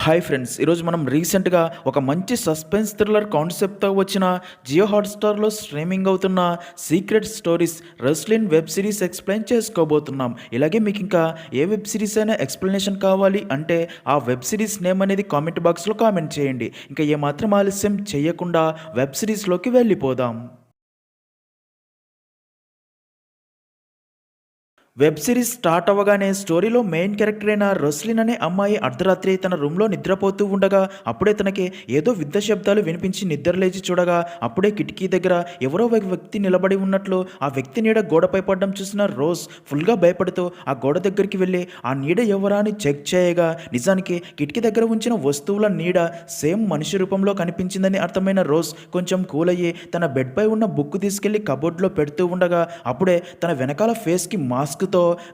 Hi friends, ఈరోజు మనం రీసెంట్గా ఒక మంచి సస్పెన్స్ థ్రిల్లర్ కాన్సెప్ట్తో వచ్చిన జియో హాట్స్టార్లో స్ట్రీమింగ్ అవుతున్న secret stories Roslin web series explain చేసుకోబోతున్నాం. ఇలాగే మీకు ఇంకా ఏ వెబ్ సిరీస్ అయినా ఎక్స్ప్లెనేషన్ కావాలి అంటే ఆ వెబ్ సిరీస్ నేమ్ అనేది కామెంట్ బాక్స్లో కామెంట్ చేయండి. ఇంకా ఏమాత్రం ఆలస్యం చేయకుండా వెబ్ సిరీస్లోకి వెళ్ళిపోదాం. వెబ్ సిరీస్ స్టార్ట్ అవ్వగానే స్టోరీలో మెయిన్ క్యారెక్టర్ అయిన రొస్లిన్ అనే అమ్మాయి అర్ధరాత్రి తన రూమ్లో నిద్రపోతూ ఉండగా అప్పుడే తనకి ఏదో వింత శబ్దాలు వినిపించి నిద్రలేచి చూడగా అప్పుడే కిటికీ దగ్గర ఎవరో ఒక వ్యక్తి నిలబడి ఉన్నట్లు ఆ వ్యక్తి నీడ గోడపై పడడం చూసిన రోజ్ ఫుల్గా భయపడుతూ ఆ గోడ దగ్గరికి వెళ్ళి ఆ నీడ ఎవరా అని చెక్ చేయగా నిజానికి కిటికీ దగ్గర ఉంచిన వస్తువుల నీడ సేమ్ మనిషి రూపంలో కనిపించిందని అర్థమైన రోజ్ కొంచెం కూల్ అయ్యి తన బెడ్పై ఉన్న బుక్ తీసుకెళ్లి కబోర్డ్లో పెడుతూ ఉండగా అప్పుడే తన వెనకాల ఫేస్కి మాస్క్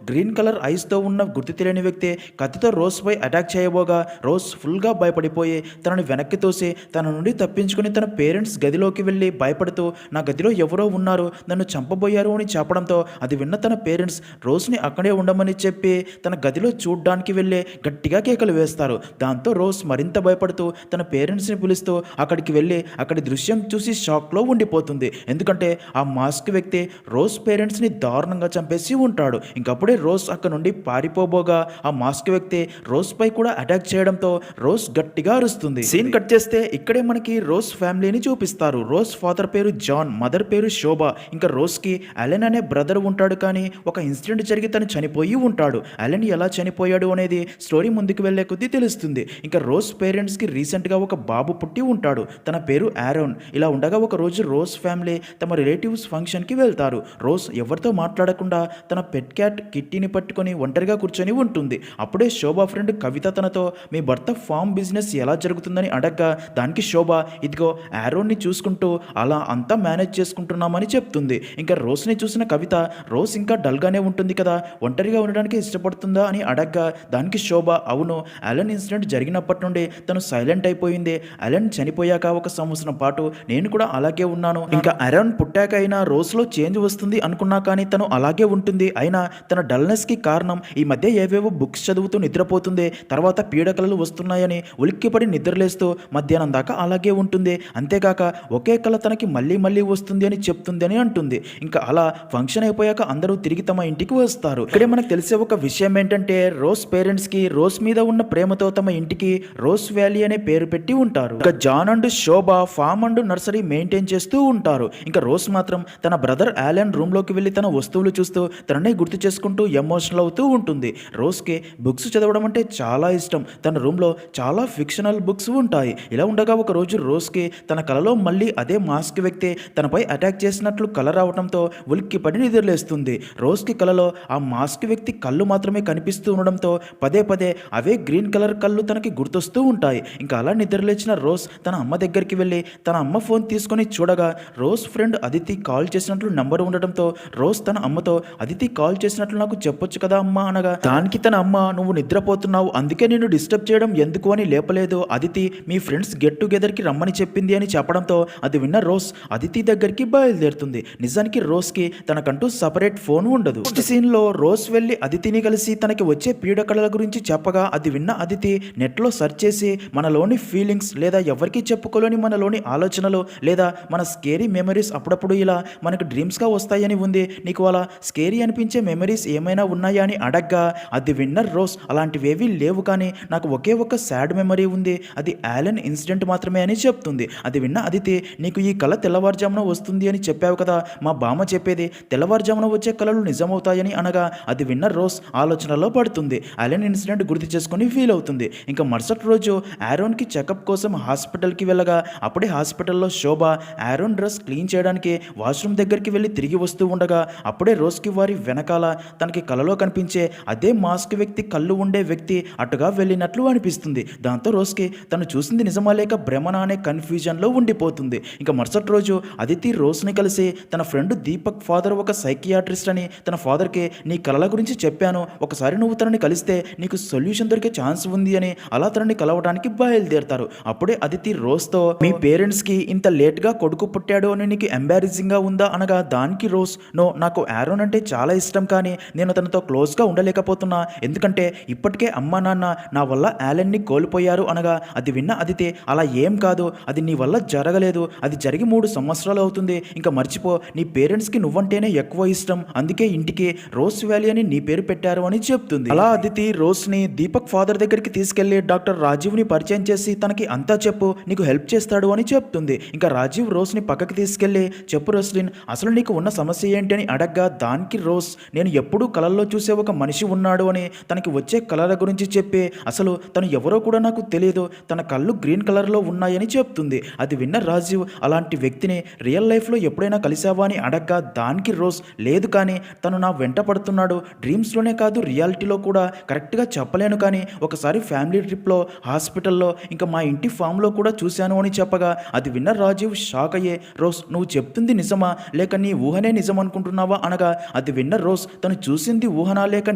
గ్రీన్ కలర్ ఐస్ తో ఉన్న గుర్తు తెలియని వ్యక్తి కత్తితో రోజ్ పై అటాక్ చేయబోగా రోజ్ ఫుల్గా భయపడిపోయి తనని వెనక్కి తోసి తన నుండి తప్పించుకుని తన పేరెంట్స్ గదిలోకి వెళ్ళి భయపడుతూ నా గదిలో ఎవరో ఉన్నారు, నన్ను చంపబోయారు అని చెప్పడంతో అది విన్న తన పేరెంట్స్ రోజ్ని అక్కడే ఉండమని చెప్పి తన గదిలో చూడ్డానికి వెళ్ళి గట్టిగా కేకలు వేస్తారు. దాంతో రోజ్ మరింత భయపడుతూ తన పేరెంట్స్ని పిలుస్తూ అక్కడికి వెళ్ళి అక్కడి దృశ్యం చూసి షాక్లో ఉండిపోతుంది. ఎందుకంటే ఆ మాస్క్ వ్యక్తి రోజ్ పేరెంట్స్ని దారుణంగా చంపేసి ఉంటాడు. ఇంకప్పుడే రోజ్ అక్కడ నుండి పారిపోబోగా ఆ మాస్క్ వ్యక్తి రోజ్ పై కూడా అటాక్ చేయడంతో రోజ్ గట్టిగా అరుస్తుంది. సీన్ కట్ చేస్తే ఇక్కడే మనకి రోజ్ ఫ్యామిలీని చూపిస్తారు. రోజ్ ఫాదర్ పేరు జాన్, మదర్ పేరు శోభ. ఇంకా రోజ్ కి అలెన్ అనే బ్రదర్ ఉంటాడు, కానీ ఒక ఇన్సిడెంట్ జరిగి తను చనిపోయి ఉంటాడు. అలెన్ ఎలా చనిపోయాడు అనేది స్టోరీ ముందుకు వెళ్లే కొద్దీ తెలుస్తుంది. ఇంకా రోజ్ పేరెంట్స్ కి రీసెంట్ గా ఒక బాబు పుట్టి ఉంటాడు, తన పేరు ఆరోన్. ఇలా ఉండగా ఒక రోజు రోజ్ ఫ్యామిలీ తమ రిలేటివ్స్ ఫంక్షన్ కి వెళ్తారు. రోజ్ ఎవరితో మాట్లాడకుండా తన పెట్ క్యాట్ కిట్టీని పట్టుకొని ఒంటరిగా కూర్చొని ఉంటుంది. అప్పుడే శోభ ఫ్రెండ్ కవిత తనతో మీ భర్త ఫామ్ బిజినెస్ ఎలా జరుగుతుందని అడగ్గా దానికి శోభ ఇదిగో ఆరోన్ని చూసుకుంటూ అలా అంతా మేనేజ్ చేసుకుంటున్నామని చెప్తుంది. ఇంకా రోజ్ని చూసిన కవిత రోజ్ ఇంకా డల్గానే ఉంటుంది కదా, ఒంటరిగా ఉండడానికి ఇష్టపడుతుందా అని అడగ్గా దానికి శోభ అవును, అలెన్ ఇన్సిడెంట్ జరిగినప్పటి నుండి తను సైలెంట్ అయిపోయింది. అలెన్ చనిపోయాక ఒక సంవత్సరం పాటు నేను కూడా అలాగే ఉన్నాను. ఇంకా అరోన్ పుట్టాక అయినా రోజ్లో చేంజ్ వస్తుంది అనుకున్నా కానీ తను అలాగే ఉంటుంది. అయినా తన డల్నెస్కి కారణం ఈ మధ్య ఏవేవో బుక్స్ చదువుతూ నిద్రపోతుంది, తర్వాత పీడకలలు వస్తున్నాయని ఉలిక్కిపడి నిద్రలేస్తూ మధ్యాహ్నం దాకా అలాగే ఉంటుంది. అంతేకాక ఒకే కళ తనకి మళ్ళీ మళ్ళీ వస్తుంది అని చెప్తుంది అని అంటుంది. ఇంకా అలా ఫంక్షన్ అయిపోయాక అందరూ తిరిగి తమ ఇంటికి వస్తారు. ఇక్కడే మనకు తెలిసే ఒక విషయం ఏంటంటే రోజ్ పేరెంట్స్కి రోజ్ మీద ఉన్న ప్రేమతో తమ ఇంటికి రోజ్ వ్యాలీ అనే పేరు పెట్టి ఉంటారు. ఇంకా John and Shobha farm and nursery maintain చేస్తూ ఉంటారు. ఇంకా రోజ్ మాత్రం తన బ్రదర్ ఆలెన్ రూమ్లోకి వెళ్ళి తన వస్తువులు చూస్తూ తననే గుర్తు చేసుకుంటూ ఎమోషనల్ అవుతూ ఉంటుంది. రోజ్కి బుక్స్ చదవడం అంటే చాలా ఇష్టం. తన రూమ్లో చాలా ఫిక్షనల్ బుక్స్ ఉంటాయి. ఇలా ఉండగా ఒక రోజు రోజ్కి తన కలలో మళ్ళీ అదే మాస్క్ వ్యక్తి తనపై అటాక్ చేసినట్లు కల రావడంతో ఉలిక్కిపడి నిద్రలేస్తుంది. రోజ్కి కలలో ఆ మాస్క్ వ్యక్తి కళ్ళు మాత్రమే కనిపిస్తూ ఉండడంతో పదే పదే అవే గ్రీన్ కలర్ కళ్ళు తనకి గుర్తొస్తూ ఉంటాయి. ఇంకా అలా నిద్రలేచిన రోజ్ తన అమ్మ దగ్గరికి వెళ్ళి తన అమ్మ ఫోన్ తీసుకొని చూడగా రోజ్ ఫ్రెండ్ అదితి కాల్ చేసినట్లు నెంబర్ ఉండడంతో రోజ్ తన అమ్మతో అదితి కాల్ చేసినట్లు నాకు చెప్పొచ్చు కదా అమ్మా అనగా దానికి తన అమ్మ నువ్వు నిద్రపోతున్నావు, అందుకే నేను డిస్టర్బ్ చేయడం ఎందుకు అని లేపలేదు. అదితి మీ ఫ్రెండ్స్ గెట్ టుగెదర్కి రమ్మని చెప్పింది అని చెప్పడంతో అది విన్న రోజ్ అదితి దగ్గరికి బయలుదేరుతుంది. నిజానికి రోజ్కి తనకంటూ సపరేట్ ఫోన్ ఉండదు. నెక్స్ట్ సీన్లో రోజ్ వెళ్ళి అదితిని కలిసి తనకి వచ్చే పీడకలల గురించి చెప్పగా అది విన్న అదితి నెట్లో సెర్చ్ చేసి మనలోని ఫీలింగ్స్ లేదా ఎవరికి చెప్పుకోలేని మనలోని ఆలోచనలు లేదా మన స్కేరీ మెమరీస్ అప్పుడప్పుడు ఇలా మనకు డ్రీమ్స్గా వస్తాయని ఉంది, నీకు అలా స్కేరీ అనిపించే మెమరీస్ ఏమైనా ఉన్నాయా అని అడగ్గా అది విన్నర్ రోజ్ అలాంటివేవీ లేవు, కానీ నాకు ఒకే ఒక సాడ్ మెమరీ ఉంది, అది ఆలెన్ ఇన్సిడెంట్ మాత్రమే అని చెప్తుంది. అది విన్న అదితి నీకు ఈ కళ తెల్లవారుజామున వస్తుంది అని చెప్పావు కదా, మా బామ్మ చెప్పేది తెల్లవారుజామున వచ్చే కళలు నిజమవుతాయని అనగా అది విన్న రోజ్ ఆలోచనలో పడుతుంది. ఆలెన్ ఇన్సిడెంట్ గుర్తు చేసుకుని ఫీల్ అవుతుంది. ఇంకా మరుసటి రోజు ఆరోన్కి చెకప్ కోసం హాస్పిటల్కి వెళ్ళగా అప్పుడే హాస్పిటల్లో శోభ ఆరోన్ డ్రెస్ క్లీన్ చేయడానికి వాష్రూమ్ దగ్గరికి వెళ్ళి తిరిగి వస్తూ ఉండగా అప్పుడే రోజ్కి వారి వెనకాల తనకి కలలో కనిపించే అదే మాస్క్ వ్యక్తి కళ్ళు ఉండే వ్యక్తి అటుగా వెళ్ళినట్లు అనిపిస్తుంది. దాంతో రోజ్కి తను చూసింది నిజమా లేక భ్రమణ అనే కన్ఫ్యూజన్లో ఉండిపోతుంది. ఇంకా మరుసటి రోజు అదితి రోజ్ని కలిసి తన ఫ్రెండ్ దీపక్ ఫాదర్ ఒక సైకియాట్రిస్ట్ అని తన ఫాదర్కి నీ కళల గురించి చెప్పాను, ఒకసారి నువ్వు తనని కలిస్తే నీకు సొల్యూషన్ దొరికే ఛాన్స్ ఉంది అని అలా తనని కలవడానికి బయలుదేరతారు. అప్పుడే అదితి రోజ్తో మీ పేరెంట్స్కి ఇంత లేట్గా కొడుకు పుట్టాడు అని నీకు ఎంబారెసింగ్గా ఉందా అనగా దానికి రోజ్ నో, నాకు ఆరోన్ అంటే చాలా ఇష్టం కానీ నేను తనతో క్లోజ్గా ఉండలేకపోతున్నా, ఎందుకంటే ఇప్పటికే అమ్మా నాన్న నా వల్ల యాలెన్ని కోల్పోయారు అనగా అది విన్న అదితి, అలా ఏం కాదు, అది నీ వల్ల జరగలేదు, అది జరిగి 3 సంవత్సరాలు అవుతుంది, ఇంకా మర్చిపో, నీ పేరెంట్స్కి నువ్వంటేనే ఎక్కువ ఇష్టం, అందుకే ఇంటికి రోజ్ వ్యాలీ అని నీ పేరు పెట్టారు అని చెప్తుంది. అలా అదితి రోజ్ని దీపక్ ఫాదర్ దగ్గరికి తీసుకెళ్లి డాక్టర్ రాజీవ్ని పరిచయం చేసి తనకి అంతా చెప్పు, నీకు హెల్ప్ చేస్తాడు అని చెప్తుంది. ఇంకా రాజీవ్ రోజ్ని పక్కకి తీసుకెళ్లి, చెప్పు రోస్లిన్, అసలు నీకు ఉన్న సమస్య ఏంటి అని అడగ్గా దానికి రోజ్, నేను ఎప్పుడూ కలల్లో చూసే ఒక మనిషి ఉన్నాడు అని, తనకి వచ్చే కలల గురించి చెప్పి, అసలు తను ఎవరో కూడా నాకు తెలియదు, తన కళ్ళు గ్రీన్ కలర్లో ఉన్నాయని చెప్తుంది. అది విన్న రాజీవ్, అలాంటి వ్యక్తిని రియల్ లైఫ్లో ఎప్పుడైనా కలిసావా అని అడగ్గా దానికి రోజ్, లేదు కానీ తను నా వెంట పడుతున్నాడు, డ్రీమ్స్లోనే కాదు రియాలిటీలో కూడా, కరెక్ట్గా చెప్పలేను కానీ ఒకసారి ఫ్యామిలీ ట్రిప్లో, హాస్పిటల్లో, ఇంకా మా ఇంటి ఫామ్లో కూడా చూశాను అని చెప్పగా అది విన్న రాజీవ్ షాక్ అయ్యే, రోజ్ నువ్వు చెప్తుంది నిజమా లేక నీ ఊహనే నిజం అనుకుంటున్నావా అనగా అది విన్న రోజ్ తను చూసింది ఊహనా లేక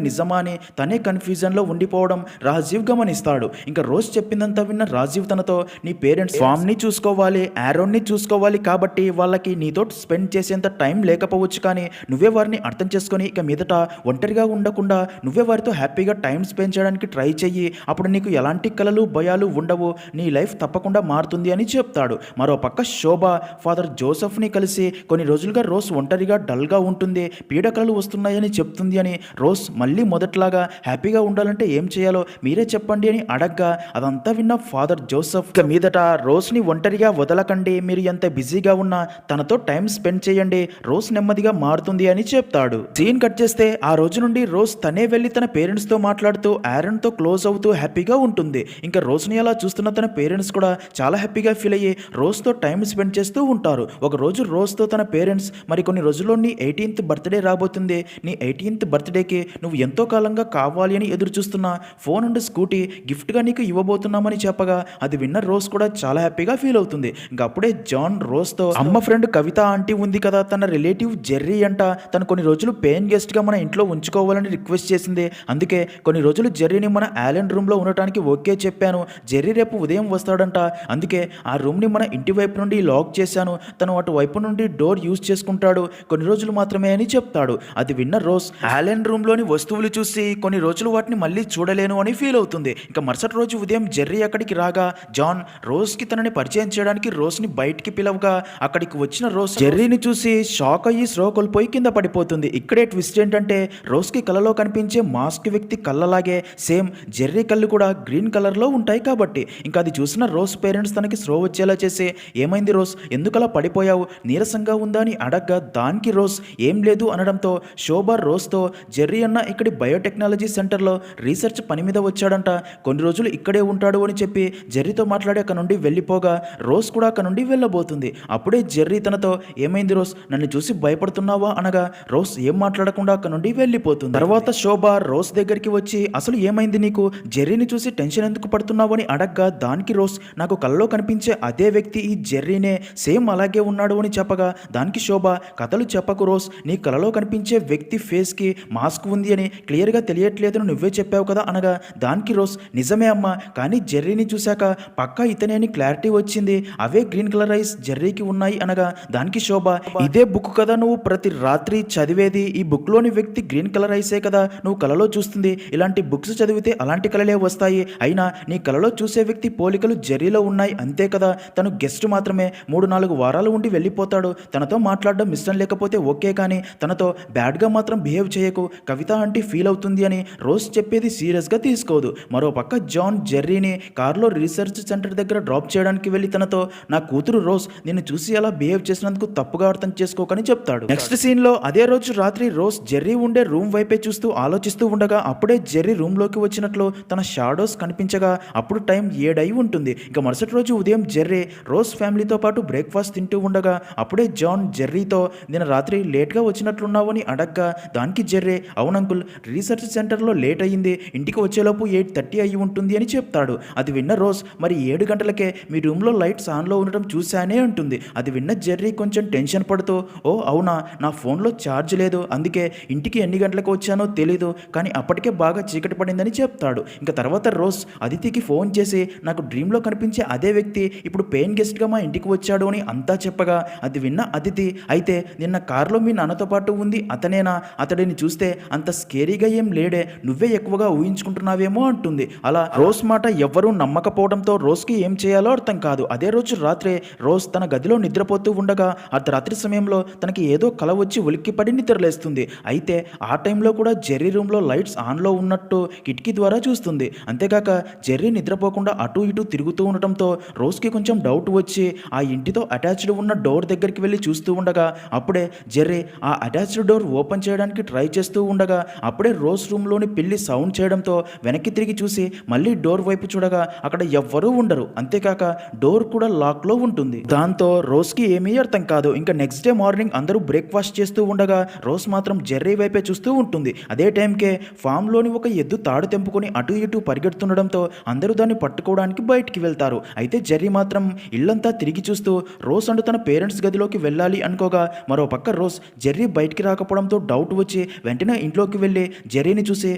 నిజమా అని తనే కన్ఫ్యూజన్లో ఉండిపోవడం రాజీవ్ గమనిస్తాడు. ఇంకా రోజ్ చెప్పిందంతా విన్న రాజీవ్ తనతో, నీ పేరెంట్స్ ఫామ్ని చూసుకోవాలి, ఆరోన్ని చూసుకోవాలి, కాబట్టి వాళ్ళకి నీతో స్పెండ్ చేసేంత టైం లేకపోవచ్చు, కానీ నువ్వే వారిని అర్థం చేసుకొని ఇక మీదట ఒంటరిగా ఉండకుండా నువ్వే వారితో హ్యాపీగా టైం స్పెండ్ చేయడానికి ట్రై చెయ్యి, అప్పుడు నీకు ఎలాంటి కలలు భయాలు ఉండవు, నీ లైఫ్ తప్పకుండా మారుతుంది అని చెప్తాడు. మరో పక్క శోభ ఫాదర్ జోసెఫ్ని కలిసి, కొన్ని రోజులుగా రోజ్ ఒంటరిగా డల్గా ఉంటుంది, పీడకలలు వస్తున్నాయని చెప్తుంది అని, రోజ్ మళ్ళీ మొదట్లాగా హ్యాపీగా ఉండాలంటే ఏం చేయాలో మీరే చెప్పండి అని అడగ్గా అదంతా విన్న ఫాదర్ జోసెఫ్, ఇక మీదట రోజ్ని ఒంటరిగా వదలకండి, మీరు ఎంత బిజీగా ఉన్నా తనతో టైం స్పెండ్ చేయండి, రోజ్ నెమ్మదిగా మారుతుంది అని చెప్తాడు. సీన్ కట్ చేస్తే ఆ రోజు నుండి రోజ్ తనే వెళ్ళి తన పేరెంట్స్తో మాట్లాడుతూ ఆరన్తో క్లోజ్ అవుతూ హ్యాపీగా ఉంటుంది. ఇంకా రోజ్ని అలా చూస్తున్న తన పేరెంట్స్ కూడా చాలా హ్యాపీగా ఫీల్ అయ్యి రోజ్తో టైం స్పెండ్ చేస్తూ ఉంటారు. ఒక రోజు రోజ్తో తన పేరెంట్స్, మరి కొన్ని రోజుల్లో నీ 18th బర్త్డే రాబోతుంది, నీ 18th బర్త్డేకి నువ్వు ఎంతో కాలంగా కావాలి అని ఎదురు చూస్తున్న ఫోన్ అండ్ స్కూటీ గిఫ్ట్గా నీకు ఇవ్వబోతున్నామని చెప్పగా అది విన్న రోజ్ కూడా చాలా హ్యాపీగా ఫీల్ అవుతుంది. ఇంకా అప్పుడే జాన్ రోజ్తో, అమ్మ ఫ్రెండ్ కవిత ఆంటీ ఉంది కదా, తన రిలేటివ్ జెర్రీ అంట, తను కొన్ని రోజులు పేయిన్ గెస్ట్గా మన ఇంట్లో ఉంచుకోవాలని రిక్వెస్ట్ చేసింది, అందుకే కొన్ని రోజులు జెర్రీని మన ఆలెన్ రూమ్లో ఉండటానికి ఓకే చెప్పాను, జెర్రీ రేపు ఉదయం వస్తాడంట, అందుకే ఆ రూమ్ని మన ఇంటి వైపు నుండి లాక్ చేశాను, తను అటు వైపు నుండి డోర్ యూజ్ చేసుకుంటాడు, కొన్ని రోజులు మాత్రమే అని చెప్తాడు. అది విన్న రోజ్ ఆలెన్ రూమ్లోని వస్తువులు చూసి కొన్ని రోజులు వాటిని మళ్ళీ చూడలేను అని ఫీల్ అవుతుంది. ఇంకా మరుసటి రోజు ఉదయం జెర్రీ అక్కడికి రాగా జాన్ రోజ్కి తనని పరిచయం చేయడానికి రోజ్ని బయటికి పిలవగా అక్కడికి వచ్చిన రోజ్ జెర్రీని చూసి షాక్ అయ్యి స్లో కోల్పోయి కింద పడిపోతుంది. ఇక్కడే ట్విస్ట్ ఏంటంటే రోజ్కి కలలో కనిపించే మాస్క్ వ్యక్తి కళ్ళలాగే సేమ్ జెర్రీ కళ్ళు కూడా గ్రీన్ కలర్లో ఉంటాయి కాబట్టి. ఇంకా అది చూసిన రోజ్ పేరెంట్స్ తనకి స్లో వచ్చేలా చేసి, ఏమైంది రోజ్, ఎందుకలా పడిపోయావు, నీరసంగా ఉందా అని అడగ్గా దానికి రోజ్ ఏం లేదు అనడంతో శోభ రోజ్తో, జెర్రీ అన్న ఇక్కడి బయోటెక్నాలజీ సెంటర్లో రీసెర్చ్ పని మీద వచ్చాడంట, కొన్ని రోజులు ఇక్కడే ఉంటాడు అని చెప్పి జెర్రీతో మాట్లాడి అక్కడ నుండి వెళ్ళిపోగా రోజ్ కూడా అక్కడ నుండి వెళ్ళబోతుంది. అప్పుడే జెర్రీ తనతో, ఏమైంది రోజ్, నన్ను చూసి భయపడుతున్నావా అనగా రోజ్ ఏం మాట్లాడకుండా అక్కడ నుండి వెళ్ళిపోతుంది. తర్వాత శోభ రోజ్ దగ్గరికి వచ్చి, అసలు ఏమైంది నీకు, జెర్రీని చూసి టెన్షన్ ఎందుకు పడుతున్నావు అని అడగ్గా దానికి రోజ్, నాకు కల్లో కనిపించే అదే వ్యక్తి ఈ జెర్రీనే, సేమ్ అలాగే ఉన్నాడు అని చెప్పగా దానికి శోభ, కథలు చెప్పకు రోజ్, నీ కలలో కనిపించే వ్యక్తి ఫేస్కి మాస్క్ ఉంది అని క్లియర్గా తెలియట్లేదని నువ్వే చెప్పావు కదా అనగా దానికి రోజ్, నిజమే అమ్మా, కానీ జెర్రీని చూశాక పక్కా ఇతనే అని క్లారిటీ వచ్చింది, అవే గ్రీన్ కలర్ ఐస్ జెర్రీకి ఉన్నాయి అనగా దానికి శోభ, ఇదే బుక్ కదా నువ్వు ప్రతి రాత్రి చదివేది, ఈ బుక్లోని వ్యక్తి గ్రీన్ కలర్ ఐసే కదా నువ్వు కలలో చూస్తుంది, ఇలాంటి బుక్స్ చదివితే అలాంటి కలలే వస్తాయి, అయినా నీ కలలో చూసే వ్యక్తి పోలికలు జెర్రీలో ఉన్నాయి అంతే కదా, తను గెస్ట్ మాత్రమే, 3-4 వారాలు ఉండి వెళ్ళిపోతాడు, తనతో మాట్లాడడం ఇష్టం లేకపోతే ఓకే, కానీ తనతో బ్యాడ్గా మాత్రం బిహేవ్ చేయకు, కవిత అంటే ఫీల్ అవుతుంది అని రోజ్ చెప్పేది సీరియస్గా తీసుకోదు. మరో పక్క జాన్ జెర్రీని కార్లో రీసెర్చ్ సెంటర్ దగ్గర డ్రాప్ చేయడానికి వెళ్ళి తనతో, నా కూతురు రోజ్ నిన్ను చూసి అలా బిహేవ్ చేసినందుకు తప్పుగా అర్థం చేసుకోకని చెప్తాడు. నెక్స్ట్ సీన్లో అదే రోజు రాత్రి రోజ్ జెర్రీ ఉండే రూమ్ వైపే చూస్తూ ఆలోచిస్తూ ఉండగా అప్పుడే జెర్రీ రూమ్లోకి వచ్చినట్లు తన షాడోస్ కనిపించగా అప్పుడు టైం 7 అయి ఉంటుంది. ఇక మరుసటి రోజు ఉదయం జెర్రీ రోజ్ ఫ్యామిలీతో పాటు బ్రేక్ఫాస్ట్ తింటూ ఉండగా అప్పుడే జాన్ జెర్రీతో, నేను రాత్రి లేట్గా వచ్చినట్లున్నావు అని అడగ్గా దానికి జెర్రీ, అవునంకుల్, రీసెర్చ్ సెంటర్లో లేట్ అయ్యింది, ఇంటికి వచ్చేలోపు 8:30 అయ్యి ఉంటుంది అని చెప్తాడు. అది విన్న రోజ్, మరి 7 గంటలకే మీ రూమ్లో లైట్స్ ఆన్లో ఉండటం చూశానే అంటుంది. అది విన్న జెర్రీ కొంచెం టెన్షన్ పడుతూ, ఓ అవునా, నా ఫోన్లో ఛార్జ్ లేదు, అందుకే ఇంటికి ఎన్ని గంటలకు వచ్చానో తెలీదు, కానీ అప్పటికే బాగా చీకటి పడిందని చెప్తాడు. ఇంకా తర్వాత రోజ్ అదితికి ఫోన్ చేసి, నాకు డ్రీమ్లో కనిపించే అదే వ్యక్తి ఇప్పుడు పెయిన్ గెస్ట్గా మా ఇంటికి వచ్చాడు అని అంతా చెప్పగా అది విన్న అదితి, అయితే నిన్న కారులో మీ నాన్నతో పాటు ఉంది అతనేనా అయినా అతడిని చూస్తే అంత స్కేరీగా ఏం లేడే, నువ్వే ఎక్కువగా ఊహించుకుంటున్నావేమో అంటుంది. అలా రోజ్ మాట ఎవ్వరూ నమ్మకపోవడంతో రోజ్కి ఏం చేయాలో అర్థం కాదు. అదే రోజు రాత్రే రోజ్ తన గదిలో నిద్రపోతూ ఉండగా అర్ధరాత్రి సమయంలో తనకి ఏదో కల వచ్చి ఉలిక్కిపడి నిద్రలేస్తుంది. అయితే ఆ టైంలో కూడా జెర్రీ రూమ్లో లైట్స్ ఆన్లో ఉన్నట్టు కిటికీ ద్వారా చూస్తుంది. అంతేకాక జెర్రీ నిద్రపోకుండా అటు ఇటు తిరుగుతూ ఉండటంతో రోజ్కి కొంచెం డౌట్ వచ్చి ఆ ఇంటితో అటాచ్డ్ ఉన్న డోర్ దగ్గరికి వెళ్ళి చూస్తూ ఉండగా అప్పుడే జెర్రీ ఆ అటాచ్డ్ డోర్ ఓపెన్ చేయడానికి ట్రై చేస్తూ ఉండగా అప్పుడే రోజ్ రూమ్లోని పిల్లి సౌండ్ చేయడంతో వెనక్కి తిరిగి చూసి మళ్ళీ డోర్ వైపు చూడగా అక్కడ ఎవ్వరూ ఉండరు. అంతేకాక డోర్ కూడా లాక్లో ఉంటుంది. దాంతో రోజ్కి ఏమీ అర్థం కాదు. ఇంకా నెక్స్ట్ డే మార్నింగ్ అందరూ బ్రేక్ఫాస్ట్ చేస్తూ ఉండగా రోజ్ మాత్రం జెర్రీ వైపే చూస్తూ ఉంటుంది. అదే టైంకే ఫామ్లోని ఒక ఎద్దు తాడు తెంపుకొని అటు ఇటు పరిగెడుతుండడంతో అందరూ దాన్ని పట్టుకోవడానికి బయటికి వెళ్తారు. అయితే జెర్రీ మాత్రం ఇల్లంతా తిరిగి చూస్తూ రోజ్ అంటూ తన పేరెంట్స్ గదిలోకి వెళ్ళాలి అనుకోగా మరో పక్క రోజ్ జెర్రీ బయటికి రాకపోవడంతో డౌట్ వచ్చి వెంటనే ఇంట్లోకి వెళ్ళి జెర్రీని చూసి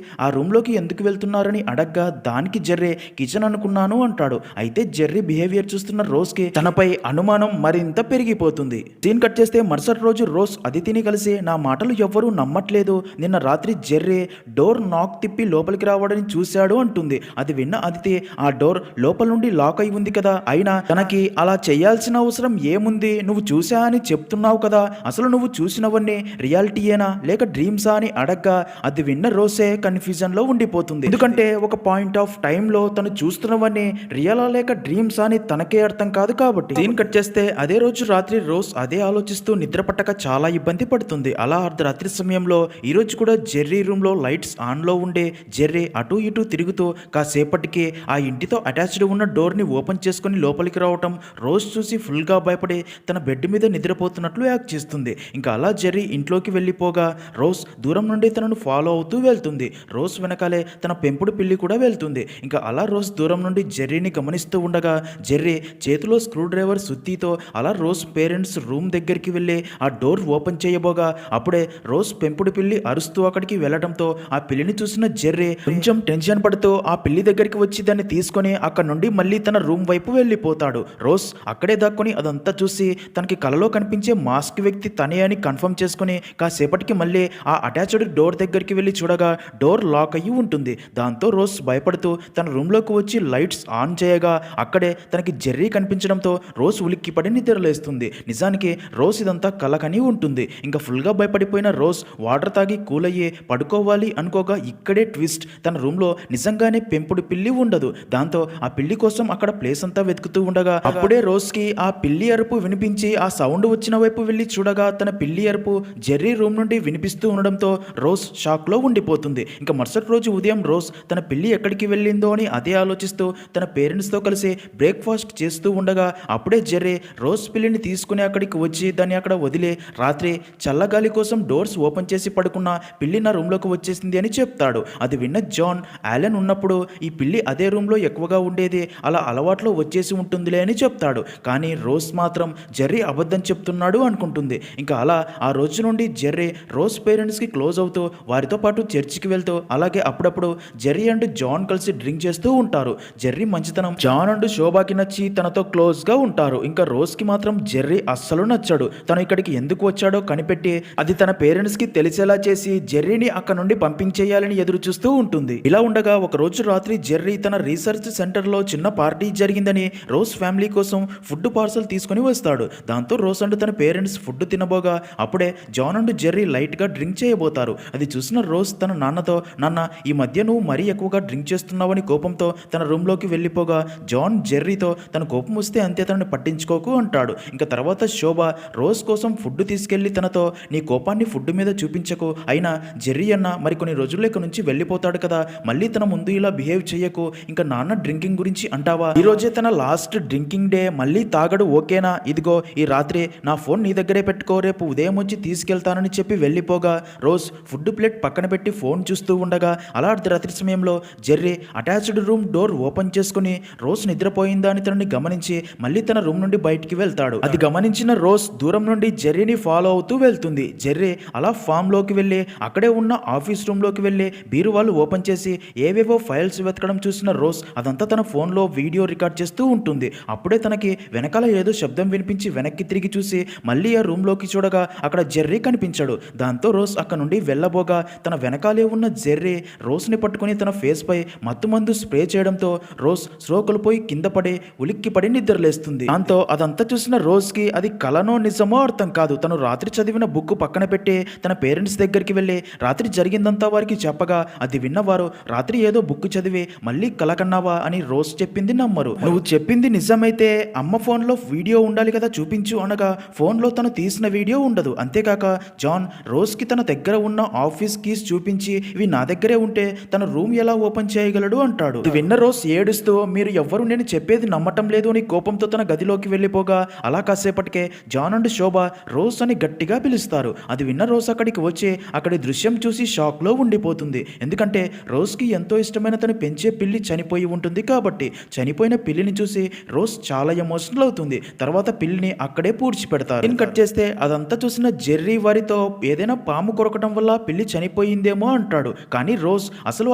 ఆ రూమ్లోకి ఎందుకు వెళ్తున్నారని అడగ్గా దానికి జెర్రీ కిచెన్ అనుకున్నాను అంటాడు. అయితే జెర్రీ బిహేవియర్ చూస్తున్న రోజ్కి తనపై అనుమానం మరింత పెరిగిపోతుంది. సీన్ కట్ చేస్తే మరుసటి రోజు రోజ్ అదితిని కలిసి నా మాటలు ఎవ్వరూ నమ్మట్లేదు, నిన్న రాత్రి జెర్రీ డోర్ నాక్ తిప్పి లోపలికి రావడానికి చూశాడు అంటుంది. అది విన్న అదితి ఆ డోర్ లోపల నుండి లాక్ అయి ఉంది కదా, అయినా తనకి అలా చేయాల్సిన అవసరం ఏముంది, నువ్వు చూసా అని చెప్తున్నావు కదా, అసలు నువ్వు చూసినవన్నీ రియాలిటీయేనా లేక డ్రీమ్సా అని అడగ్గా అది విన్న రోసే కన్ఫ్యూజన్ లో ఉండిపోతుంది. ఎందుకంటే ఒక పాయింట్ ఆఫ్ టైంలో తను చూస్తున్నవన్నీ రియలా లేక డ్రీమ్సా అని తనకే అర్థం కాదు కాబట్టి. సీన్ కట్ చేస్తే అదే రోజు రాత్రి రోజ్ అదే ఆలోచిస్తూ నిద్ర పట్టక చాలా ఇబ్బంది పడుతుంది. అలా అర్ధరాత్రి సమయంలో ఈ రోజు కూడా జెర్రీ రూమ్ లో లైట్స్ ఆన్ లో ఉండే జెర్రీ అటు ఇటు తిరుగుతూ కాసేపటికి ఆ ఇంటితో అటాచ్డ్ ఉన్న డోర్ ని ఓపెన్ చేసుకుని లోపలికి రావటం రోజ్ చూసి ఫుల్ గా భయపడి తన బెడ్ మీద నిద్రపోతున్నట్లు యాక్ట్ చేస్తుంది. ఇంకా అలా జెర్రీ ఇంట్లోకి వెళ్ళిపోగా రోజ్ దూరం నుండి తనను ఫాలో అవుతూ వెళ్తుంది. రోజ్ వెనకాలే తన పెంపుడు పిల్లి కూడా వెళ్తుంది. ఇంకా అలా రోజ్ దూరం నుండి జెర్రీని గమనిస్తూ ఉండగా జెర్రీ చేతిలో స్క్రూ డ్రైవర్ సుత్తితో అలా రోజ్ పేరెంట్స్ రూమ్ దగ్గరికి వెళ్ళి ఆ డోర్ ఓపెన్ చేయబోగా అప్పుడే రోజ్ పెంపుడు పిల్లి అరుస్తూ అక్కడికి వెళ్ళడంతో ఆ పిల్లిని చూసిన జెర్రీ కొంచెం టెన్షన్ పడుతూ ఆ పిల్లి దగ్గరికి వచ్చి దాన్ని తీసుకొని అక్కడ నుండి మళ్ళీ తన రూమ్ వైపు వెళ్ళిపోతాడు. రోజ్ అక్కడే దాక్కుని అదంతా చూసి తనకి కలలో కనిపించే మాస్క్ వ్యక్తి తనే అని కన్ఫర్మ్ చేసుకుని కాసేపటికి మళ్ళీ ఆ అటాచ్డ్ డోర్ దగ్గరికి వెళ్ళి చూడగా డోర్ లాక్ అయ్యి ఉంటుంది. దాంతో రోజ్ భయపడుతూ తన రూమ్లోకి వచ్చి లైట్స్ ఆన్ చేయగా అక్కడే తనకి జెర్రీ కనిపించడంతో రోజ్ ఉలిక్కిపడి నిద్రలేస్తుంది. నిజానికి రోజ్ ఇదంతా కలకని ఉంటుంది. ఇంకా ఫుల్గా భయపడిపోయిన రోజ్ వాటర్ తాగి కూల్ అయ్యి పడుకోవాలి అనుకోగా ఇక్కడే ట్విస్ట్, తన రూమ్లో నిజంగానే పెంపుడు పిల్లి ఉండదు. దాంతో ఆ పిల్లి కోసం అక్కడ ప్లేస్ అంతా వెతుకుతూ ఉండగా అప్పుడే రోజ్కి ఆ పిల్లి అరుపు వినిపించి ఆ సౌండ్ వచ్చిన వైపు వెళ్ళి చూడగా తన పిల్లి అరుపు జెర్రీ రూమ్ నుండి వినిపిస్తూ ఉండడంతో రోజ్ షాక్ లో ఉండిపోతుంది. ఇంకా మరుసటి రోజు ఉదయం రోజ్ తన పిల్లి ఎక్కడికి వెళ్ళిందో అని అదే ఆలోచిస్తూ తన పేరెంట్స్తో కలిసి బ్రేక్ఫాస్ట్ చేస్తూ ఉండగా అప్పుడే జెర్రీ రోజ్ పిల్లిని తీసుకుని అక్కడికి వచ్చి దాన్ని అక్కడ వదిలి రాత్రి చల్లగాలి కోసం డోర్స్ ఓపెన్ చేసి పడుకున్న పిల్లి నా రూమ్లోకి వచ్చేసింది అని చెప్తాడు. అది విన్న జాన్ ఆలెన్ ఉన్నప్పుడు ఈ పిల్లి అదే రూమ్లో ఎక్కువగా ఉండేది, అలా అలవాట్లో వచ్చేసి ఉంటుందిలే అని చెప్తాడు. కానీ రోజ్ మాత్రం జెర్రీ అబద్ధం చెప్తున్నాడు అనుకుంటుంది. ఇంకా అలా ఆ రోజు నుండి జెర్రీ రోజ్ పేరెంట్స్కి క్లోజ్ అవుతూ వారితో పాటు చర్చికి వెళ్తూ అలాగే అప్పుడప్పుడు జెర్రీ అండ్ జాన్ కలిసి డ్రింక్ చేస్తూ ఉంటారు. జెర్రీ మంచితనం జాన్ అండ్ శోభాకి నచ్చి తనతో క్లోజ్గా ఉంటారు. ఇంకా రోజ్కి మాత్రం జెర్రీ అస్సలు నచ్చాడు. తను ఇక్కడికి ఎందుకు వచ్చాడో కనిపెట్టి అది తన పేరెంట్స్కి తెలిసేలా చేసి జెర్రీని అక్కడ నుండి పంపించేయాలని ఎదురు చూస్తూ ఉంటుంది. ఇలా ఉండగా ఒక రోజు రాత్రి జెర్రీ తన రీసెర్చ్ సెంటర్లో చిన్న పార్టీ జరిగిందని రోజ్ ఫ్యామిలీ కోసం ఫుడ్ పార్సల్ తీసుకుని వస్తాడు. దాంతో రోజ్ అండ్ తన పేరెంట్స్ ఫుడ్ తినబోగా అప్పుడే జాన్ అండ్ జెర్రీ లైట్గా డ్రింక్ చేయబోతారు. అది చూసిన రోజ్ తన నాన్నతో నాన్న ఈ మధ్య నువ్వు మరీ ఎక్కువగా డ్రింక్ చేస్తున్నావని కోపంతో తన రూమ్లోకి వెళ్ళిపోగా జాన్ జెర్రీతో తన కోపం వస్తే అంతే తనని పట్టించుకోకు అంటాడు. ఇంకా తర్వాత శోభ రోజ్ కోసం ఫుడ్ తీసుకెళ్లి తనతో నీ కోపాన్ని ఫుడ్ మీద చూపించకు, అయినా జెర్రీ అన్న మరికొన్ని రోజుల్లో ఇక నుంచి వెళ్ళిపోతాడు కదా, మళ్ళీ తన ముందు ఇలా బిహేవ్ చేయకు, ఇంకా నాన్న డ్రింకింగ్ గురించి అంటావా, ఈ రోజే తన లాస్ట్ డ్రింకింగ్ డే, మళ్ళీ తాగడు ఓకేనా, ఇదిగో ఈ రాత్రి నా ఫోన్ నీ దగ్గరే పెట్టుకో, రేపు ఉదయం వచ్చి తీసుకెళ్తానని చెప్పి వెళ్ళిపోగా రోజ్ ఫుడ్ ప్లేట్ పక్కన పెట్టి ఫోన్ చూస్తూ ఉండగా అలా అర్ధరాత్రి సమయంలో Jerry attached room door open చేసుకుని రోజ్ నిద్రపోయిందా అని తనని గమనించి మళ్ళీ తన రూమ్ నుండి బయటికి వెళ్తాడు. అది గమనించిన రోజ్ దూరం నుండి జెర్రీని ఫాలో అవుతూ వెళ్తుంది. జెర్రీ అలా ఫామ్ లోకి వెళ్ళి అక్కడే ఉన్న ఆఫీస్ రూమ్ లోకి వెళ్ళి బీరువాలు ఓపెన్ చేసి ఏవేవో ఫైల్స్ వెతకడం చూసిన రోజ్ అదంతా తన ఫోన్లో వీడియో రికార్డ్ చేస్తూ ఉంటుంది. అప్పుడే తనకి వెనకాల ఏదో శబ్దం వినిపించి వెనక్కి తిరిగి చూసి మళ్ళీ ఆ రూమ్ లోకి చూడగా అక్కడ జెర్రీ కనిపించాడు. దాంతో రోజ్ అక్కడ నుండి వెళ్ళబోగా తన వెనకాలే ఉన్న జెర్రీ రోజ్ని పట్టుకుని తన ఫేస్ పై మత్తుమందు స్ప్రే చేయడంతో రోజ్ స్లో కోల్పోయి కింద పడి ఉలిక్కిపడి నిద్రలేస్తుంది. దాంతో అదంతా చూసిన రోజ్కి అది కలనో నిజమో అర్థం కాదు. తను రాత్రి చదివిన బుక్ పక్కన పెట్టి తన పేరెంట్స్ దగ్గరికి వెళ్ళి రాత్రి జరిగిందంతా వారికి చెప్పగా అది విన్నవారు రాత్రి ఏదో బుక్ చదివి మళ్ళీ కల కన్నావా అని రోజ్ చెప్పింది నమ్మరు. నువ్వు చెప్పింది నిజమైతే అమ్మ ఫోన్లో వీడియో ఉండాలి కదా చూపించు అనగా ఫోన్లో తను తీసిన వీడియో ఉండదు. అంతేకాక జాన్ రోజ్కి తన దగ్గర ఉన్న ఆఫీస్ కీస్ చూపించి ఇవి నా దగ్గరే ఉంటే తన రూమ్ ఎలా ఓపెన్ చేయగలడు అంటాడు. ఇది విన్న రోజ్ ఏడుస్తూ మీరు ఎవ్వరు నేను చెప్పేది నమ్మటం లేదు అని కోపంతో తన గదిలోకి వెళ్ళిపోగా అలా కాసేపటికే జాన్ అండ్ శోభ రోజ్ అని గట్టిగా పిలుస్తారు. అది విన్న రోజ్ అక్కడికి వచ్చి అక్కడి దృశ్యం చూసి షాక్ లో ఉండిపోతుంది. ఎందుకంటే రోజ్కి ఎంతో ఇష్టమైన తను పెంచే పిల్లి చనిపోయి ఉంటుంది కాబట్టి. చనిపోయిన పిల్లిని చూసి రోజ్ చాలా ఎమోషనల్ అవుతుంది. తర్వాత పిల్లిని అక్కడే పూడ్చిపెడతారు. కట్ చేస్తే అదంతా చూసిన జెర్రీ వారితో ఏదైనా పాము కొరకడం వల్ల పిల్లి చనిపోయిందేమో అంటాడు. కానీ రోజ్ అసలు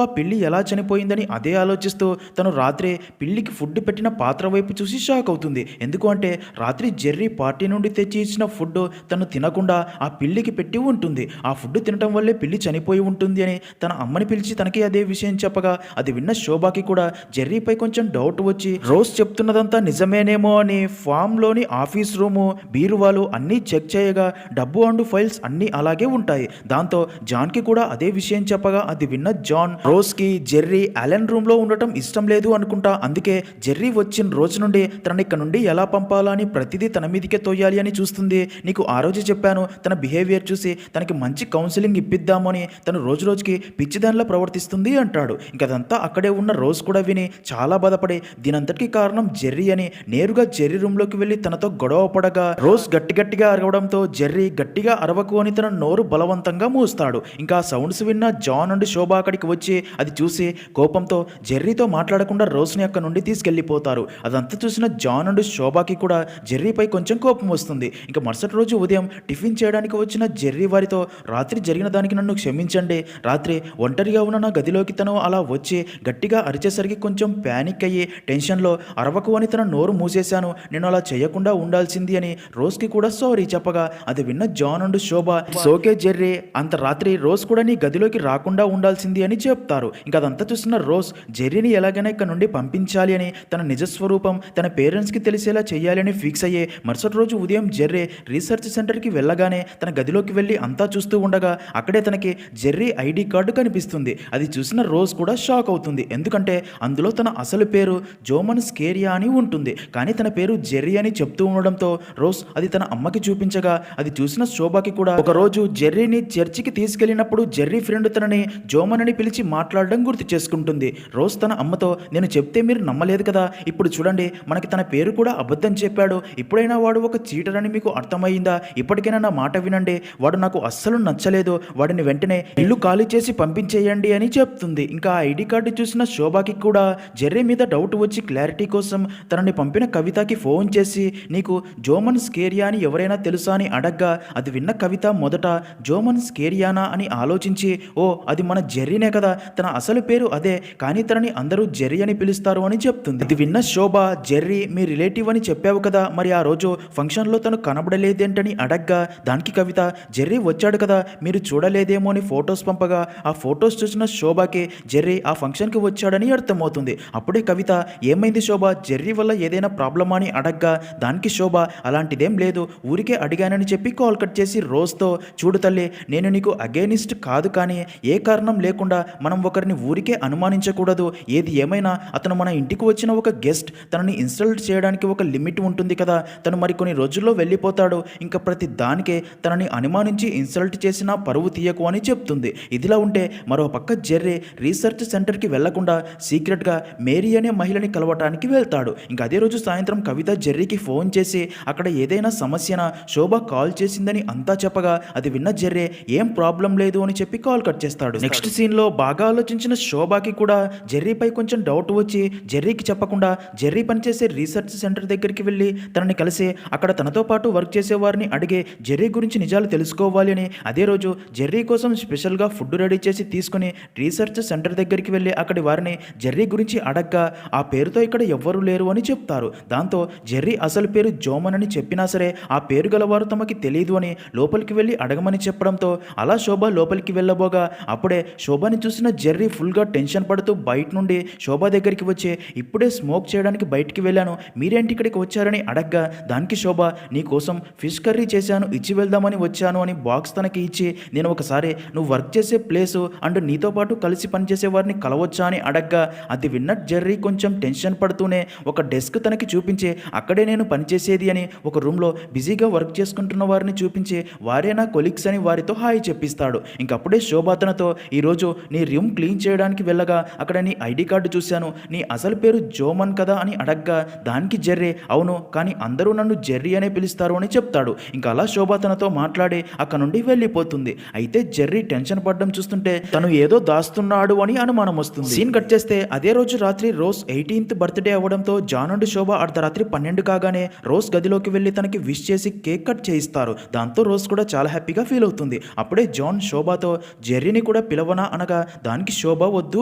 ఆ పిల్లి ఎలా చనిపోయిందని అదే ఆలోచిస్తూ తను రాత్రి పిల్లికి ఫుడ్ పెట్టిన పాత్ర వైపు చూసి షాక్ అవుతుంది. ఎందుకు అంటే రాత్రి జెర్రీ పార్టీ నుండి తెచ్చి ఇచ్చిన ఫుడ్ తను తినకుండా ఆ పిల్లికి పెట్టి ఉంటుంది. ఆ ఫుడ్ తినటం వల్లే పిల్లి చనిపోయి ఉంటుంది అని తన అమ్మని పిలిచి తనకి అదే విషయం చెప్పగా అది విన్న శోభాకి కూడా జెర్రీపై కొంచెం డౌట్ వచ్చి రోజ్ చెప్తున్నదంతా నిజమేనేమో అని ఫామ్ లోని ఆఫీస్ రూము బీరువాలు అన్నీ చెక్ చేయగా డబ్బు అండ్ ఫైల్స్ అన్నీ అలాగే ఉంటాయి. దాంతో జాన్ కి కూడా అదే విషయం చెప్పగా అది విన్న జాన్ రోజ్ కి జెర్రీ అలెన్ రూమ్ లో ఉండటం ఇష్టం లేదు అనుకుంటా. అందుకే జెర్రీ వచ్చిన రోజు నుండి తనని ఇక్కడ నుండి ఎలా పంపాలా అని ప్రతిదీ తన మీదకే తోయాలి అని చూస్తుంది. నీకు ఆ రోజు చెప్పాను తన బిహేవియర్ చూసి తనకి మంచి కౌన్సిలింగ్ ఇప్పిద్దామని తను రోజు రోజుకి పిచ్చిదానిలా ప్రవర్తిస్తుంది అంటాడు. ఇంకదంతా అక్కడే ఉన్న రోజ్ కూడా విని చాలా బాధపడి దీనంతటికి కారణం జెర్రీ అని నేరుగా జెర్రీ రూమ్ లోకి వెళ్లి తనతో గొడవ పడగా రోజ్ గట్టిగా అరవడంతో జెర్రీ గట్టిగా అరవకు అని తన నోరు బలవంతంగా మూస్తాడు. ఇంకా సౌండ్స్ విన్న జాన్ అండ్ శోభ అక్కడికి వచ్చి అది చూసి కోపంతో జెర్రీతో మాట్లాడకుండా రోజ్ని అక్కడ నుండి తీసుకెళ్లిపోతారు. అదంతా చూసిన జాన్ అండ్ శోభకి కూడా జెర్రీపై కొంచెం కోపం వస్తుంది. ఇంకా మరుసటి రోజు ఉదయం టిఫిన్ చేయడానికి వచ్చిన జెర్రీ వారితో రాత్రి జరిగిన దానికి నన్ను క్షమించండి. రాత్రి ఒంటరిగా ఉన్న నా గదిలోకి తను అలా వచ్చి గట్టిగా అరిచేసరికి కొంచెం ప్యానిక్ అయ్యి టెన్షన్లో అరవకు అని తన నోరు మూసేశాను. నేను అలా చేయకుండా ఉండాల్సింది అని రోజ్కి కూడా సారీ చెప్పగా అది విన్న జాన్ అండ్ శోభ సోకే జెర్రీ అంత రాత్రి రోజ్ కూడా నీ గదిలోకి రాకుండా ఉండాల్సింది అని చెప్తారు. ఇంకా అదంతా చూసిన రోజ్ జెర్రీని ఎలాగైనా ఇక్కడ నుండి పంపించాలి అని తన నిజస్వరూపం తన పేరెంట్స్కి తెలిసేలా చేయాలి అని ఫిక్స్ అయ్యే మరుసటి రోజు ఉదయం జెర్రీ రీసెర్చ్ సెంటర్కి వెళ్ళగానే తన గదిలోకి వెళ్ళి అంతా చూస్తూ ఉండగా అక్కడే తనకి జెర్రీ ఐడి కార్డు కనిపిస్తుంది. అది చూసిన రోజ్ కూడా షాక్ అవుతుంది. ఎందుకంటే అందులో తన అసలు పేరు జోమన్ స్కేరియా అని ఉంటుంది. కానీ తన పేరు జెర్రీ అని చెప్తూ ఉండడంతో రోజ్ అది తన అమ్మకి చూపించగా అది చూసిన శోభకి కూడా ఒక రోజు జెర్రీని చర్చికి తీసుకెళ్లినప్పుడు జెర్రీ ఫ్రెండ్ తనని జోమన్ అని పిలిచి మాట్లాడడం గుర్తు చేసుకుంటుంది. రోజ్ తన అమ్మతో నేను చెప్తే మీరు నమ్మలేదు కదా, ఇప్పుడు చూడండి మనకి తన పేరు కూడా అబద్ధం చెప్పాడు. ఇప్పుడైనా వాడు ఒక చీటర్ అని మీకు అర్థమైందా? ఇప్పటికైనా నా మాట వినండి. వాడు నాకు అస్సలు నచ్చలేదు. వాడిని వెంటనే ఇల్లు ఖాళీ చేసి పంపించేయండి అని చెప్తుంది. ఇంకా ఐడి కార్డు చూసిన శోభకి కూడా జెర్రీ మీద డౌట్ వచ్చి క్లారిటీ కోసం తనని పంపిన కవితకి ఫోన్ చేసి నీకు జోమన్ స్కేరియా అని ఎవరైనా తెలుసా అని అడగ్గా అది విన్న కవిత మొదట జోమన్ స్కేరియానా అని ఆలోచించి ఓ అది మన జెర్రీనే కదా, తన అసలు పేరు అదే, కానీ తనని అందరూ జెర్రీ అని పిలుస్తారు అని చెప్తుంది. ఇది విన్న శోభ జెర్రీ మీ రిలేటివ్ అని చెప్పావు కదా, మరి ఆ రోజు ఫంక్షన్లో తను కనబడలేదేంటని అడగ్గా దానికి కవిత జెర్రీ వచ్చాడు కదా మీరు చూడలేదేమో అని ఫొటోస్ పంపగా ఆ ఫొటోస్ చూసిన శోభకి జెర్రీ ఆ ఫంక్షన్కి వచ్చాడని అర్థమవుతుంది. అప్పుడే కవిత ఏమైంది శోభ, జెర్రీ వల్ల ఏదైనా ప్రాబ్లమా అని అడగ్గా దానికి శోభ అలాంటిదేం లేదు, ఊరికే అడిగానని చెప్పి కాల్ కట్ చేసి రోజ్తో చూడు తల్లి నేను నీకు అగేనిస్ట్ కాదు, కానీ ఏ కారణం లేకుండా మనం ఒకరిని ఊరికే అనుమానించకూడదు. ఏది ఏమైనా అతను మన ఇంటికి వచ్చిన ఒక గెస్ట్, తనని ఇన్సల్ట్ చేయడానికి ఒక లిమిట్ ఉంటుంది కదా, తను మరికొన్ని రోజుల్లో వెళ్ళిపోతాడు. ఇంకా ప్రతి దానికే తనని అనుమానించి ఇన్సల్ట్ చేసినా పరువు తీయకు అని చెప్తుంది. ఇదిలా ఉంటే మరో పక్క జెర్రీ రీసెర్చ్ సెంటర్కి వెళ్లకుండా సీక్రెట్గా మేరీ అనే మహిళని కలవటానికి వెళ్తాడు. ఇంకా అదే రోజు సాయంత్రం కవిత జెర్రీకి ఫోన్ చేసి అక్కడ ఏదైనా సమస్యన శోభ కాల్ చేసిందని అంతా చెప్పగా అది విన్న జెర్రీ ఏం ప్రాబ్లం లేదు అని చెప్పి కాల్ కట్ చేస్తాడు. నెక్స్ట్ సీన్లో బాగా ఆలోచించిన శోభకి కూడా జెర్రీపై కొంచెం డౌట్ వచ్చి జెర్రీకి చెప్పకుండా జెర్రీ పనిచేసే రీసెర్చ్ సెంటర్ దగ్గరికి వెళ్ళి తనని కలిసి అక్కడ తనతో పాటు వర్క్ చేసే వారిని అడిగే జెర్రీ గురించి నిజాలు తెలుసుకోవాలి అని అదే రోజు జెర్రీ కోసం స్పెషల్గా ఫుడ్ రెడీ చేసి తీసుకుని రీసెర్చ్ సెంటర్ దగ్గరికి వెళ్ళి అక్కడి వారిని జెర్రీ గురించి అడగ్గా ఆ పేరుతో ఇక్కడ ఎవ్వరూ లేరు అని చెప్తారు. దాంతో జెర్రీ అసలు పేరు జోమన్ అని చెప్పినా సరే ఆ పేరు గలవారు తమకి తెలియదు అని లోపలికి వెళ్ళి అడగ అడగమని చెప్పడంతో అలా శోభ లోపలికి వెళ్ళబోగా అప్పుడే శోభని చూసిన జెర్రీ ఫుల్గా టెన్షన్ పడుతూ బయట నుండి శోభ దగ్గరికి వచ్చి ఇప్పుడే స్మోక్ చేయడానికి బయటికి వెళ్ళాను, మీరేంటి ఇక్కడికి వచ్చారని అడగ్గా దానికి శోభ నీ కోసం ఫిష్ కర్రీ చేశాను, ఇచ్చి వెళ్దామని వచ్చాను అని బాక్స్ తనకి ఇచ్చి నేను ఒకసారి నువ్వు వర్క్ చేసే ప్లేసు అండ్ నీతో పాటు కలిసి పనిచేసే వారిని కలవచ్చా అని అడగ్గా అది విన్న జెర్రీ కొంచెం టెన్షన్ పడుతూనే ఒక డెస్క్ తనకి చూపించి అక్కడే నేను పనిచేసేది అని ఒక రూమ్లో బిజీగా వర్క్ చేసుకుంటున్న వారిని చూపించి వారే నా కొలీగ్స్ అని వారితో హాయ్ చెప్పిస్తాడు. ఇంకప్పుడే శోభ తనతో ఈరోజు నీ రూమ్ క్లీన్ చేయడానికి వెళ్ళగా అక్కడ నీ ఐడి కార్డు చూశాను, నీ అసలు పేరు జోమన్ కదా అని అడగ్గా దానికి జెర్రీ అవును కానీ అందరూ నన్ను జెర్రీ అనే పిలుస్తారు అని చెప్తాడు. ఇంకా అలా శోభ తనతో మాట్లాడి అక్కడ నుండి వెళ్ళిపోతుంది. అయితే జెర్రీ టెన్షన్ పడడం చూస్తుంటే తను ఏదో దాస్తున్నాడు అని అనుమానం వస్తుంది. సీన్ కట్ చేస్తే అదే రోజు రాత్రి రోజ్ 18th బర్త్డే అవ్వడంతో జాన్ అండ్ శోభ అర్ధరాత్రి 12 కాగానే రోజ్ గదిలోకి వెళ్ళి తనకి విష్ చేసి కేక్ కట్ చేయిస్తారు. దాంతో రోజ్ కూడా చాలా హ్యాపీగా ఫీల్ అవుతుంది. అప్పుడే జాన్ శోభతో జెర్రీని కూడా పిలవనా అనగా దానికి శోభ వద్దు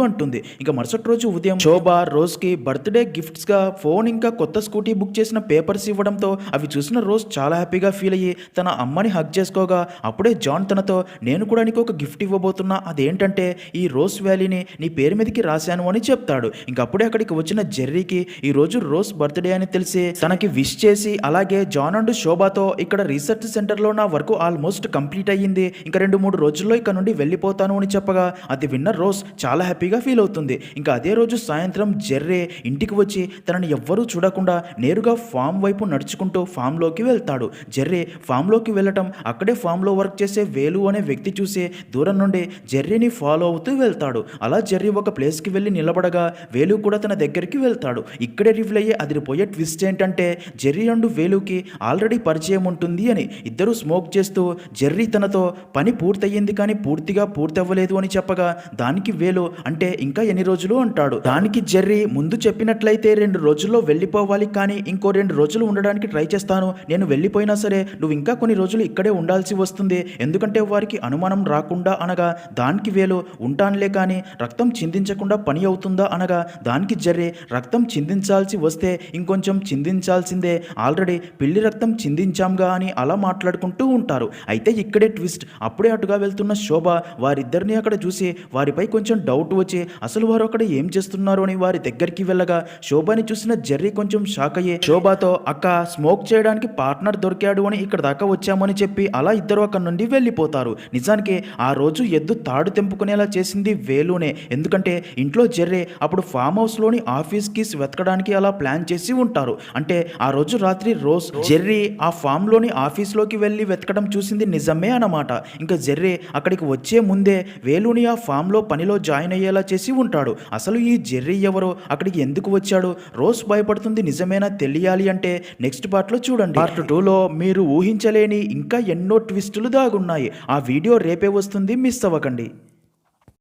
అంటుంది. ఇక మరుసటి రోజు ఉదయం శోభ రోజ్కి బర్త్డే గిఫ్ట్స్ గా ఫోన్ ఇంకా కొత్త స్కూటీ బుక్ చేసిన పేపర్స్ ఇవ్వడంతో అవి చూసిన రోజ్ చాలా హ్యాపీగా ఫీల్ అయ్యి తన అమ్మని హగ్ చేసుకోగా అప్పుడే జాన్ తనతో నేను కూడా నీకు ఒక గిఫ్ట్ ఇవ్వబోతున్నా, అదేంటంటే ఈ రోజ్ వ్యాలీని నీ పేరు మీదకి రాశాను అని చెప్తాడు. ఇంకప్పుడే అక్కడికి వచ్చిన జెర్రీకి ఈ రోజు రోజ్ బర్త్డే అని తెలిసి తనకి విష్ చేసి అలాగే జాన్ అండ్ శోభతో ఇక్కడ రీసెర్చ్ సెంటర్లో నా వర్క్ ఆల్మోస్ట్ కంప్లీట్ అయ్యింది, ఇంకా 2-3 రోజుల్లో ఇక్కడ నుండి వెళ్ళిపోతాను అని చెప్పగా అది విన్న రోజ్ చాలా హ్యాపీగా ఫీల్ అవుతుంది. ఇంకా అదే రోజు సాయంత్రం జెర్రీ ఇంటికి వచ్చి తనని ఎవ్వరూ చూడకుండా నేరుగా ఫామ్ వైపు నడుచుకుంటూ ఫామ్లోకి వెళ్తాడు. జెర్రీ ఫామ్లోకి వెళ్ళటం అక్కడే ఫామ్లో వర్క్ చేసే వేలు అనే వ్యక్తి చూసి దూరం నుండి జెర్రీని ఫాలో అవుతూ వెళ్తాడు. అలా జెర్రీ ఒక ప్లేస్కి వెళ్ళి నిలబడగా వేలు కూడా తన దగ్గరికి వెళ్తాడు. ఇక్కడే రివీల్ అయ్యే అదిరిపోయే ట్విస్ట్ ఏంటంటే జెర్రీ అండ్ వేలుకి ఆల్రెడీ పరిచయం ఉంటుంది అని. ఇద్దరు స్మోక్ చేస్తూ జెర్రీ తనతో పని పూర్తయింది కానీ పూర్తిగా పూర్తవ్వలేదు అని చెప్పగా దానికి వేలు అంటే ఇంకా ఎన్ని రోజులు అంటాడు. దానికి జెర్రీ ముందు చెప్పినట్లయితే 2 రోజుల్లో వెళ్ళిపోవాలి కానీ ఇంకో 2 రోజులు ఉండడానికి ట్రై చేస్తాను, నేను వెళ్ళిపోయినా సరే నువ్వు ఇంకా కొన్ని రోజులు ఇక్కడే ఉండాల్సి వస్తుంది ఎందుకంటే వారికి అనుమానం రాకుండా అనగా దానికి వేలు ఉంటానులే కానీ రక్తం చిందించకుండా పని అవుతుందా అనగా దానికి జెర్రీ రక్తం చిందించాల్సి వస్తే ఇంకొంచెం చిందించాల్సిందే, ఆల్రెడీ పిల్లి రక్తం చిందించాంగా అని అలా మాట్లాడుకుంటూ ఉంటారు. అయితే ఇక్కడే ట్విస్ట్, అప్పుడే అటుగా వెళ్తున్న శోభ వారిద్దరిని అక్కడ చూసి వారిపై కొంచెం డౌట్ వచ్చి అసలు వారు అక్కడ ఏం చేస్తున్నారు అని వారి దగ్గరికి వెళ్ళగా శోభని చూసిన జెర్రీ కొంచెం షాక్ అయ్యి శోభతో అక్క స్మోక్ చేయడానికి పార్ట్నర్ దొరికాడు అని ఇక్కడ దాకా వచ్చామని చెప్పి అలా ఇద్దరు అక్కడ నుండి వెళ్ళిపోతారు. నిజానికి ఆ రోజు ఎద్దు తాడు తెంపుకునేలా చేసింది వేలునే, ఎందుకంటే ఇంట్లో జెర్రీ అప్పుడు ఫామ్ హౌస్లోని ఆఫీస్ కీస్ వెతకడానికి అలా ప్లాన్ చేసి ఉంటారు. అంటే ఆ రోజు రాత్రి రోజ్ జెర్రీ ఆ ఫామ్లోని ఆఫీస్లోకి వెళ్ళి వెతకడం చూసింది నిజమే అన్నమాట. ఇంకా జెర్రీ అక్కడికి వచ్చే ముందే వేలుని ఆ ఫామ్లో పనిలో జాయిన్ అయ్యేలా చేసి ఉంటాడు. అసలు ఈ జెర్రీ ఎవరో అక్కడికి ఎందుకు వచ్చాడు, రోజ్ భయపడుతుంది నిజమేనా తెలియాలి అంటే నెక్స్ట్ పార్ట్లో చూడండి. పార్ట్ 2లో మీరు ఊహించలేని ఇంకా ఎన్నో ట్విస్టులు దాగున్నాయి. ఆ వీడియో రేపే వస్తుంది, మిస్ అవ్వకండి.